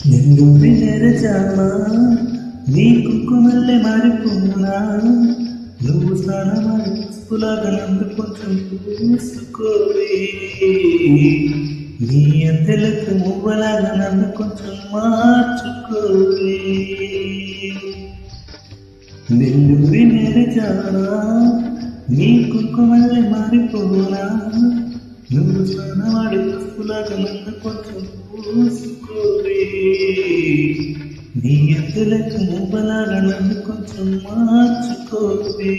నెల్లూరి నెరజానా నీ కుంకుమల్లె మారిపోనా నువ్వు స్నానమాడి పసుపులాగా నన్ను కొంచెం పూసుకోవే నీ అంతెలకు మువ్వలాగా నన్ను కొంచెం మార్చుకోవే నెల్లూరి నెరజానా నీ కుంకుమల్లె మారిపోనా నువ్వు స్నానమాడి పసుపులాగా నన్ను కొంచెం పూసుకోవే నీ ఎద్దులకు మువ్వలాగా నన్ను కొంచెం మార్చుకోవే